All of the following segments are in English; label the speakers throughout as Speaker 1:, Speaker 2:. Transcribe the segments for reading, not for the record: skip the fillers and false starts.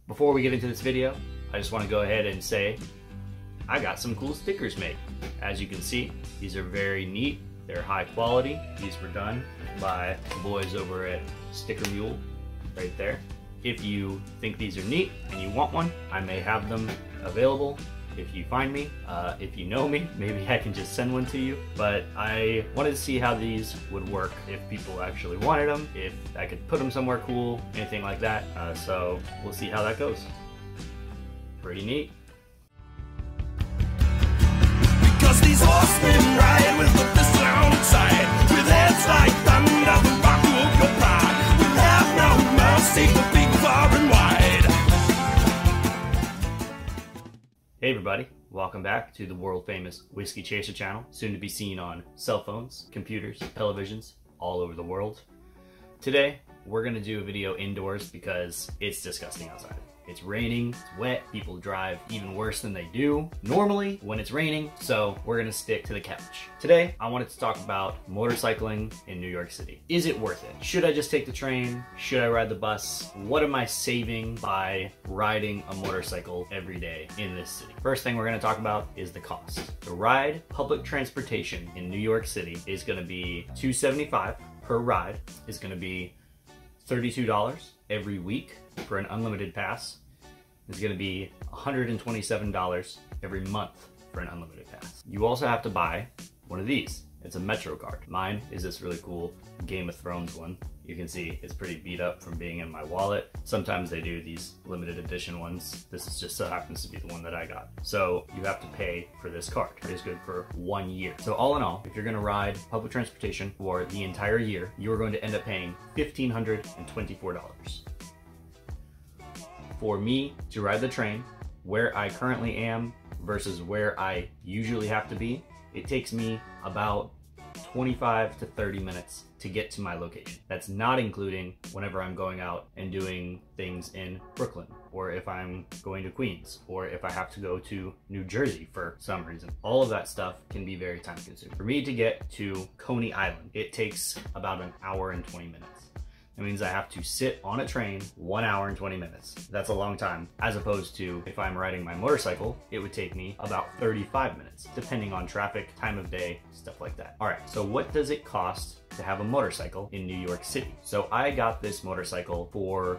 Speaker 1: Before we get into this video, I just want to go ahead and say I got some cool stickers made. As you can see, these are very neat. They're high quality. These were done by the boys over at Sticker Mule right there. If you think these are neat and you want one, I may have them available. If you find me, if you know me, maybe I can just send one to you. But I wanted to see how these would work, if people actually wanted them, if I could put them somewhere cool, anything like that. So we'll see how that goes. Pretty neat.
Speaker 2: Because these horsemen ride with the sound inside, with heads like thunder, the rock will go by. We'll have no mercy for big, far and wide.
Speaker 1: Hey everybody, welcome back to the world famous Whiskey Chaser channel, soon to be seen on cell phones, computers, televisions, all over the world. Today, we're gonna do a video indoors because it's disgusting outside. It's raining, it's wet, people drive even worse than they do normally when it's raining, so we're gonna stick to the couch. Today, I wanted to talk about motorcycling in New York City. Is it worth it? Should I just take the train? Should I ride the bus? What am I saving by riding a motorcycle every day in this city? First thing we're gonna talk about is the cost. To ride public transportation in New York City is gonna be $275 per ride. It's gonna be $32 every week for an unlimited pass. It's going to be $127 every month for an unlimited pass. You also have to buy one of these. It's a Metro card. Mine is this really cool Game of Thrones one. You can see it's pretty beat up from being in my wallet. Sometimes they do these limited edition ones. This is just so happens to be the one that I got. So you have to pay for this card. It is good for 1 year. So all in all, if you're gonna ride public transportation for the entire year, you're going to end up paying $1,524. For me to ride the train, where I currently am versus where I usually have to be, it takes me about 25 to 30 minutes to get to my location. That's not including whenever I'm going out and doing things in Brooklyn, or if I'm going to Queens, or if I have to go to New Jersey for some reason. All of that stuff can be very time consuming. For me to get to Coney Island, it takes about an hour and 20 minutes. It means I have to sit on a train 1 hour and 20 minutes. That's a long time, as opposed to if I'm riding my motorcycle, it would take me about 35 minutes, depending on traffic, time of day, stuff like that. All right, so what does it cost to have a motorcycle in New York City? So I got this motorcycle for,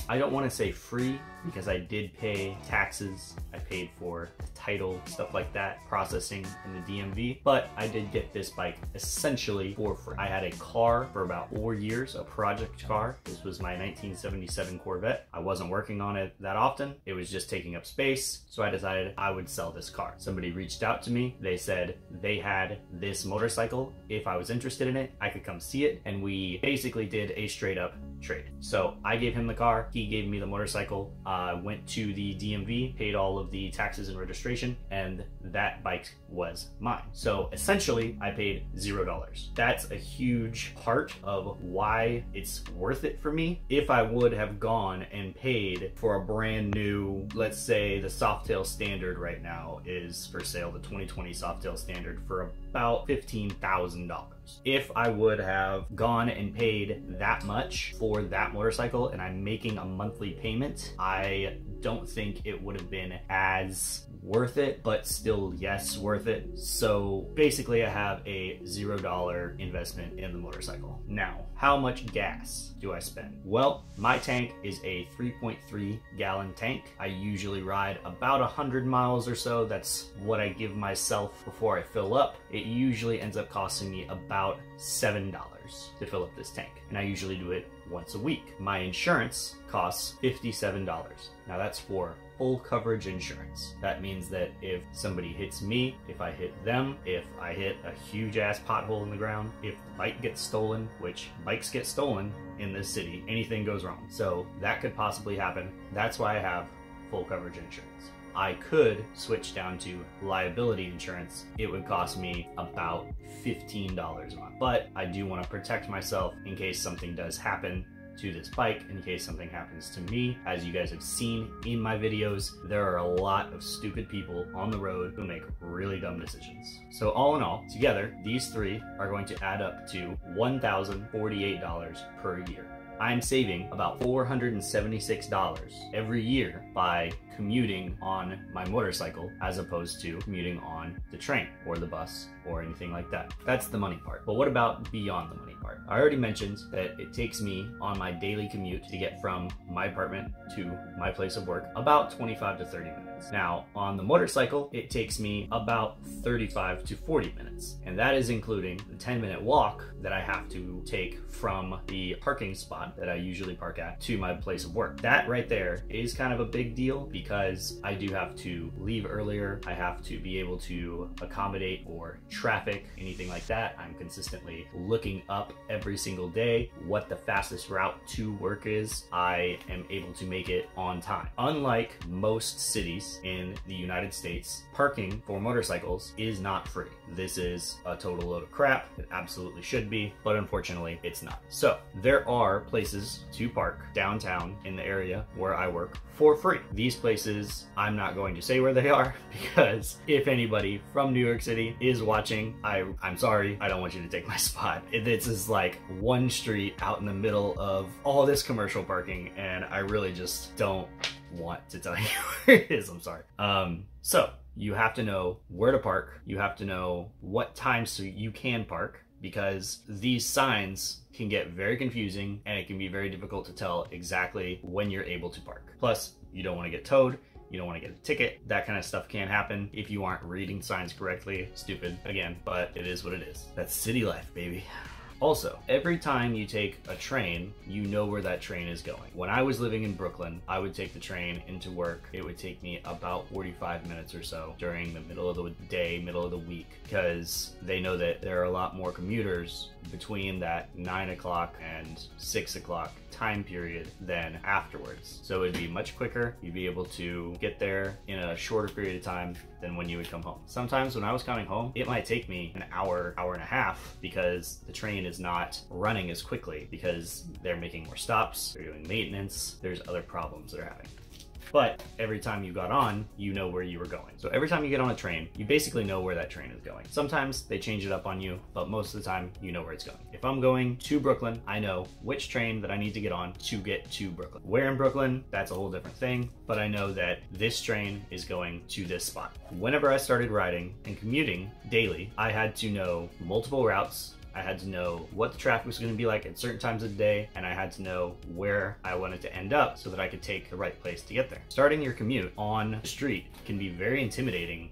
Speaker 1: I don't want to say free, because I did pay taxes. I paid for the title, stuff like that, processing in the DMV, but I did get this bike essentially for free. I had a car for about 4 years, a project car. This was my 1977 Corvette. I wasn't working on it that often. It was just taking up space, so I decided I would sell this car. Somebody reached out to me. They said they had this motorcycle. If I was interested in it, I could come see it, and we basically did a straight up trade. So I gave him the car, he gave me the motorcycle. Went to the DMV, paid all of the taxes and registration, and that bike was mine. So essentially, I paid $0. That's a huge part of why it's worth it for me. If I would have gone and paid for a brand new, let's say the Softail Standard right now is for sale, the 2020 Softail Standard, for about $15,000. If I would have gone and paid that much for that motorcycle and I'm making a monthly payment, I don't think it would have been as worth it, but still, yes, worth it. So basically I have a $0 investment in the motorcycle. Now, how much gas do I spend? Well, my tank is a 3.3 gallon tank. I usually ride about 100 miles or so. That's what I give myself before I fill up. It usually ends up costing me about $7 to fill up this tank, and I usually do it once a week. My insurance costs $57. Now that's for full coverage insurance. That means that if somebody hits me, if I hit them, if I hit a huge ass pothole in the ground, if the bike gets stolen, which bikes get stolen in this city, anything goes wrong. So that could possibly happen. That's why I have full coverage insurance. I could switch down to liability insurance. It would cost me about $15 a month, but I do want to protect myself in case something does happen to this bike, in case something happens to me. As you guys have seen in my videos, there are a lot of stupid people on the road who make really dumb decisions. So all in all, together, these three are going to add up to $1,048 per year. I'm saving about $476 every year by commuting on my motorcycle as opposed to commuting on the train or the bus or anything like that. That's the money part. But what about beyond the money part? I already mentioned that it takes me on my daily commute to get from my apartment to my place of work about 25 to 30 minutes. Now, on the motorcycle, it takes me about 35 to 40 minutes. And that is including the 10-minute walk that I have to take from the parking spot that I usually park at to my place of work. That right there is kind of a big deal because I do have to leave earlier. I have to be able to accommodate for traffic, anything like that. I'm consistently looking up every single day what the fastest route to work is. I am able to make it on time. Unlike most cities in the United States, parking for motorcycles is not free. This is a total load of crap. It absolutely should be, but unfortunately it's not. So there are places to park downtown in the area where I work for free. These places, I'm not going to say where they are because if anybody from New York City is watching, I'm sorry, I don't want you to take my spot. This is like one street out in the middle of all this commercial parking and I really just don't want to tell you where it is. I'm sorry. So you have to know where to park. You have to know what times so you can park, because these signs can get very confusing and it can be very difficult to tell exactly when you're able to park. Plus, you don't want to get towed. You don't want to get a ticket. That kind of stuff can happen if you aren't reading signs correctly. Stupid, again, but it is what it is. That's city life, baby. Also, every time you take a train, you know where that train is going. When I was living in Brooklyn, I would take the train into work. It would take me about 45 minutes or so during the middle of the day, middle of the week, because they know that there are a lot more commuters between that 9 o'clock and 6 o'clock time period than afterwards. So it'd be much quicker. You'd be able to get there in a shorter period of time than when you would come home. Sometimes when I was coming home, it might take me an hour, hour and a half because the train is not running as quickly because they're making more stops, they're doing maintenance, there's other problems they're having. But every time you got on, you know where you were going. So every time you get on a train, you basically know where that train is going. Sometimes they change it up on you, but most of the time you know where it's going. If I'm going to Brooklyn, I know which train that I need to get on to get to Brooklyn. Where in Brooklyn, that's a whole different thing, but I know that this train is going to this spot. Whenever I started riding and commuting daily, I had to know multiple routes. I had to know what the traffic was going to be like at certain times of the day, and I had to know where I wanted to end up so that I could take the right place to get there. Starting your commute on the street can be very intimidating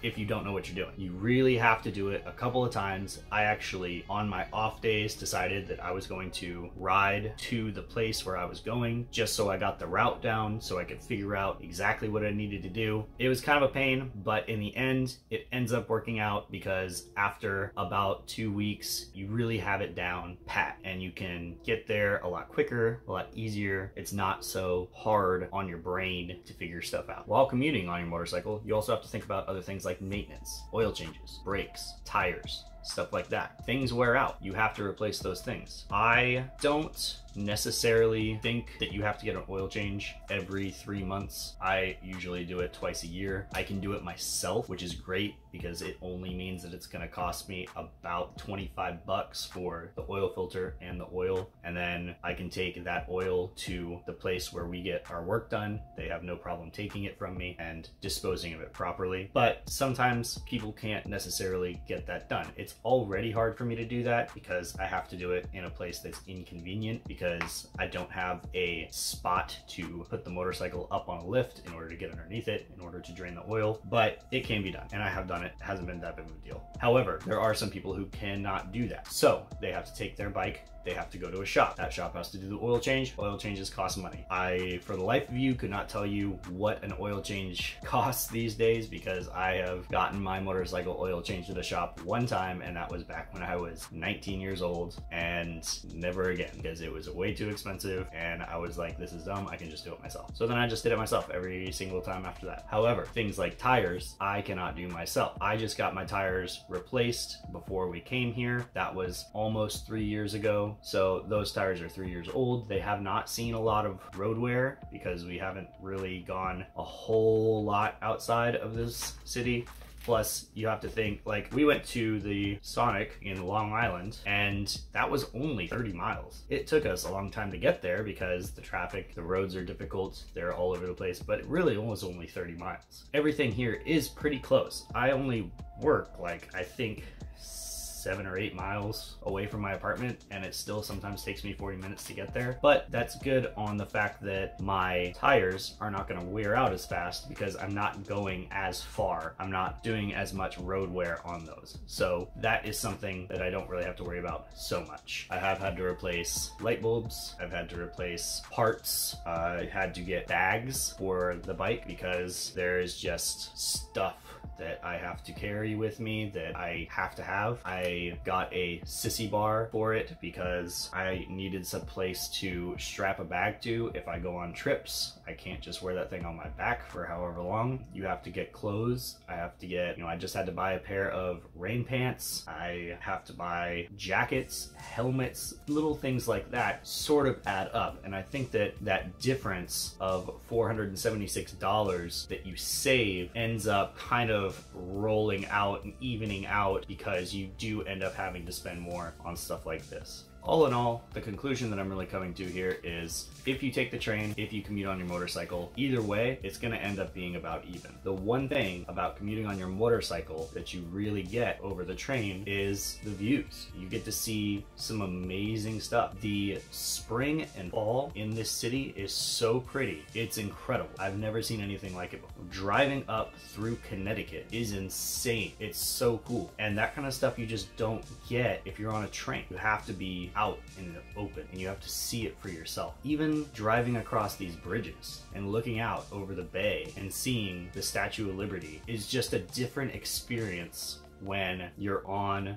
Speaker 1: if you don't know what you're doing. You really have to do it a couple of times. I actually, on my off days, decided that I was going to ride to the place where I was going just so I got the route down so I could figure out exactly what I needed to do. It was kind of a pain, but in the end, it ends up working out because after about 2 weeks, you really have it down pat and you can get there a lot quicker, a lot easier. It's not so hard on your brain to figure stuff out. While commuting on your motorcycle, you also have to think about other things like maintenance, oil changes, brakes, tires, stuff like that. Things wear out. You have to replace those things. I don't necessarily think that you have to get an oil change every 3 months. I usually do it twice a year. I can do it myself, which is great because it only means that it's going to cost me about 25 bucks for the oil filter and the oil, and then I can take that oil to the place where we get our work done. They have no problem taking it from me and disposing of it properly. But sometimes people can't necessarily get that done. It's already hard for me to do that because I have to do it in a place that's inconvenient because I don't have a spot to put the motorcycle up on a lift in order to get underneath it in order to drain the oil, but it can be done and I have done it. It hasn't been that big of a deal. However, there are some people who cannot do that. So they have to take their bike, they have to go to a shop. That shop has to do the oil change. Oil changes cost money. I, for the life of you, could not tell you what an oil change costs these days because I have gotten my motorcycle oil changed at a shop one time, and that was back when I was 19 years old, and never again because it was way too expensive and I was like, this is dumb, I can just do it myself. So then I just did it myself every single time after that. However, things like tires, I cannot do myself. I just got my tires replaced before we came here. That was almost 3 years ago. So those tires are 3 years old. They have not seen a lot of road wear because we haven't really gone a whole lot outside of this city. Plus, you have to think, like, we went to the Sonic in Long Island, and that was only 30 miles. It took us a long time to get there because the traffic, the roads are difficult, they're all over the place, but it really was only 30 miles. Everything here is pretty close. I only work, like, I think 7 or 8 miles away from my apartment, and it still sometimes takes me 40 minutes to get there. But that's good on the fact that my tires are not gonna wear out as fast because I'm not going as far. I'm not doing as much road wear on those. So that is something that I don't really have to worry about so much. I have had to replace light bulbs. I've had to replace parts. I had to get bags for the bike because there's just stuff that I have to carry with me that I have to have. I got a sissy bar for it because I needed some place to strap a bag to if I go on trips. I can't just wear that thing on my back for however long. You have to get clothes. I have to get, I just had to buy a pair of rain pants. I have to buy jackets, helmets, little things like that sort of add up. And I think that that difference of $476 that you save ends up kind of rolling out and evening out because you do end up having to spend more on stuff like this. All in all, the conclusion that I'm really coming to here is if you take the train, if you commute on your motorcycle, either way, it's gonna end up being about even. The one thing about commuting on your motorcycle that you really get over the train is the views. You get to see some amazing stuff. The spring and fall in this city is so pretty. It's incredible. I've never seen anything like it before. Driving up through Connecticut is insane. It's so cool. And that kind of stuff you just don't get if you're on a train. You have to be out in the open and you have to see it for yourself. Even driving across these bridges and looking out over the bay and seeing the Statue of Liberty is just a different experience when you're on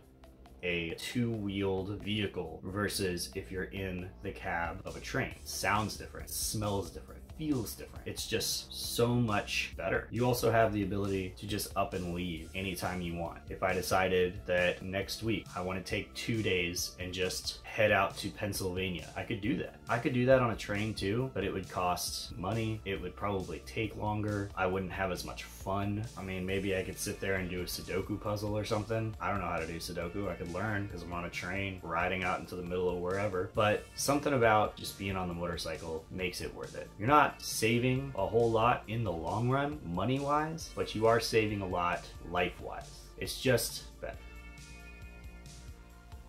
Speaker 1: a two-wheeled vehicle versus if you're in the cab of a train. Sounds different, smells different, feels different. It's just so much better. You also have the ability to just up and leave anytime you want. If I decided that next week I want to take 2 days and just head out to Pennsylvania, I could do that. I could do that on a train too, but it would cost money. It would probably take longer. I wouldn't have as much fun. I mean, maybe I could sit there and do a Sudoku puzzle or something. I don't know how to do Sudoku. I could learn because I'm on a train riding out into the middle of wherever, but something about just being on the motorcycle makes it worth it. You're not saving a whole lot in the long run, money-wise, but you are saving a lot life-wise. It's just better.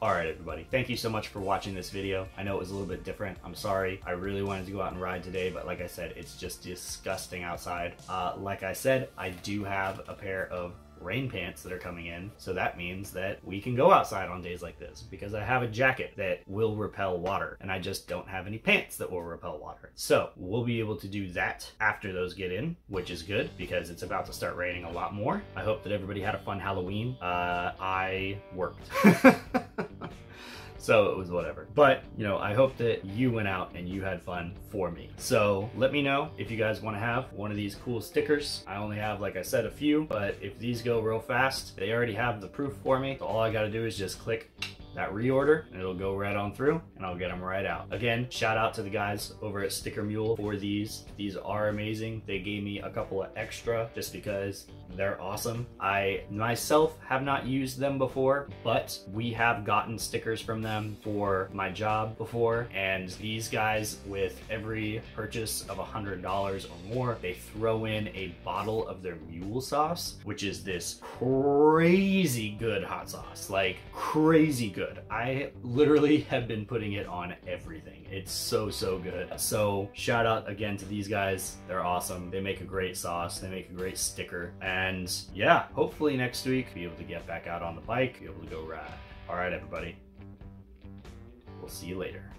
Speaker 1: Alright everybody, thank you so much for watching this video. I know it was a little bit different. I'm sorry. I really wanted to go out and ride today, but like I said, it's just disgusting outside. Like I said, I do have a pair of rain pants that are coming in, so that means that we can go outside on days like this because I have a jacket that will repel water and I just don't have any pants that will repel water. So we'll be able to do that after those get in, which is good because it's about to start raining a lot more. I hope that everybody had a fun Halloween. I worked. So it was whatever. But, I hope that you went out and you had fun for me. So let me know if you guys want to have one of these cool stickers. I only have, like I said, a few, but if these go real fast, they already have the proof for me. So all I gotta do is just click that reorder and it'll go right on through and I'll get them right out. Again, shout out to the guys over at Sticker Mule for these. These are amazing. They gave me a couple of extra just because they're awesome. I myself have not used them before, but we have gotten stickers from them for my job before, and these guys, with every purchase of $100 or more, they throw in a bottle of their mule sauce, which is this crazy good hot sauce, like crazy good. I literally have been putting it on everything. It's so good. So shout out again to these guys. They're awesome. They make a great sauce. They make a great sticker. And yeah, hopefully next week be able to get back out on the bike, be able to go ride. All right, everybody. We'll see you later.